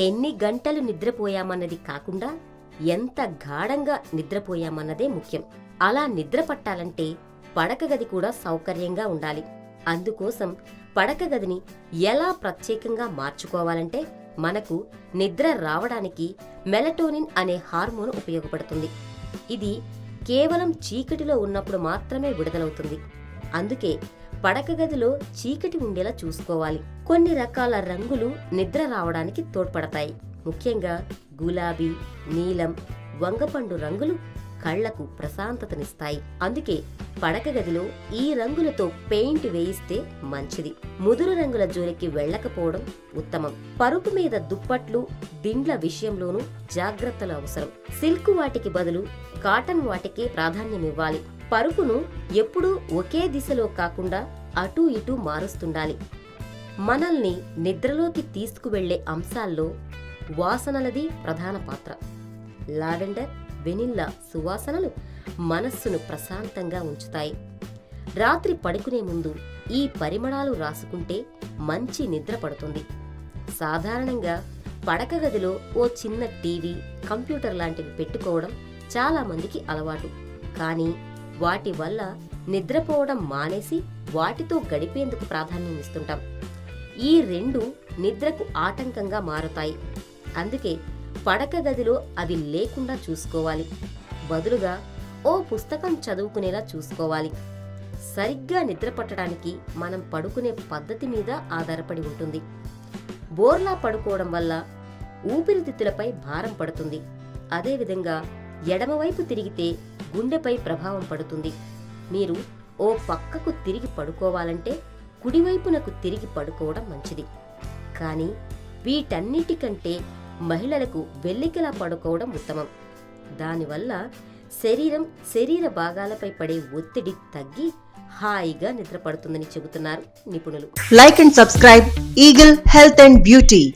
ఎన్ని గంటలు నిద్రపోయామన్నది కాకుండా ఎంత గాఢంగా నిద్రపోయామన్నదే ముఖ్యం. అలా నిద్ర పట్టాలంటే పడక గది కూడా సౌకర్యంగా ఉండాలి. అందుకోసం పడక గదిని ఎలా ప్రత్యేకంగా మార్చుకోవాలంటే మనకు నిద్ర రావడానికి మెలటోనిన్ అనే హార్మోన్ ఉపయోగపడుతుంది. ఇది కేవలం చీకటిలో ఉన్నప్పుడు మాత్రమే విడుదలవుతుంది. అందుకే పడక గదిలో చీకటి ఉండేలా చూసుకోవాలి. కొన్ని రకాల రంగులు నిద్ర రావడానికి తోడ్పడతాయి. ముఖ్యంగా గులాబీ, నీలం, వంగపండు రంగులు కళ్లకు ప్రశాంతతనిస్తాయి. అందుకే పడక గదిలో ఈ రంగులతో పెయింట్ వేయిస్తే మంచిది. ముదురు రంగుల జోలికి వెళ్లకపోవడం ఉత్తమం. పరుపు మీద దుప్పట్లు, దిండ్ల విషయంలోనూ జాగ్రత్తలు అవసరం. సిల్క్ వాటికి బదులు కాటన్ వాటికే ప్రాధాన్యమివ్వాలి. పరుపును ఎప్పుడూ ఒకే దిశలో కాకుండా అటూ ఇటూ మారుస్తుండాలి. మనల్ని నిద్రలోకి తీసుకువెళ్లే అంశాల్లో వాసనలది ప్రధాన పాత్ర. లావెండర్, వెనిల్లా సువాసనలు మనస్సును ప్రశాంతంగా ఉంచుతాయి. రాత్రి పడుకునే ముందు ఈ పరిమళాలు రాసుకుంటే మంచి నిద్ర పడుతుంది. సాధారణంగా పడక గదిలో ఓ చిన్న టీవీ, కంప్యూటర్ లాంటివి పెట్టుకోవడం చాలా మందికి అలవాటు. కానీ వాటి వల్ల నిద్రపోవడం మానేసి వాటితో గడిపేందుకు ప్రాధాన్యం ఇస్తుంటాం. ఈ రెండు నిద్రకు ఆటంకంగా మారుతాయి. అందుకే పడక గదిలో అవి లేకుండా చూసుకోవాలి. బదులుగా ఓ పుస్తకం చదువుకునేలా చూసుకోవాలి. సరిగ్గా నిద్ర పట్టడానికి మనం పడుకునే పద్ధతి మీద ఆధారపడి ఉంటుంది. బోర్లా పడుకోవడం వల్ల ఊపిరితిత్తులపై భారం పడుతుంది. అదేవిధంగా ఎడమవైపు తిరిగితే గుండెపై ప్రభావం పడుతుంది. మీరు ఓ పక్కకు తిరిగి పడుకోవాలంటే కుడివైపునకు తిరిగి పడుకోవడం మంచిది. కానీ వీటన్నిటికంటే మహిళలకు వెల్లికిలా పడుకోవడం ఉత్తమం. దానివల్ల శరీర భాగాలపై పడే ఒత్తిడి తగ్గి హాయిగా నిద్రపడుతుందని చెబుతున్నారు నిపుణులు. Like and subscribe eagle health and beauty.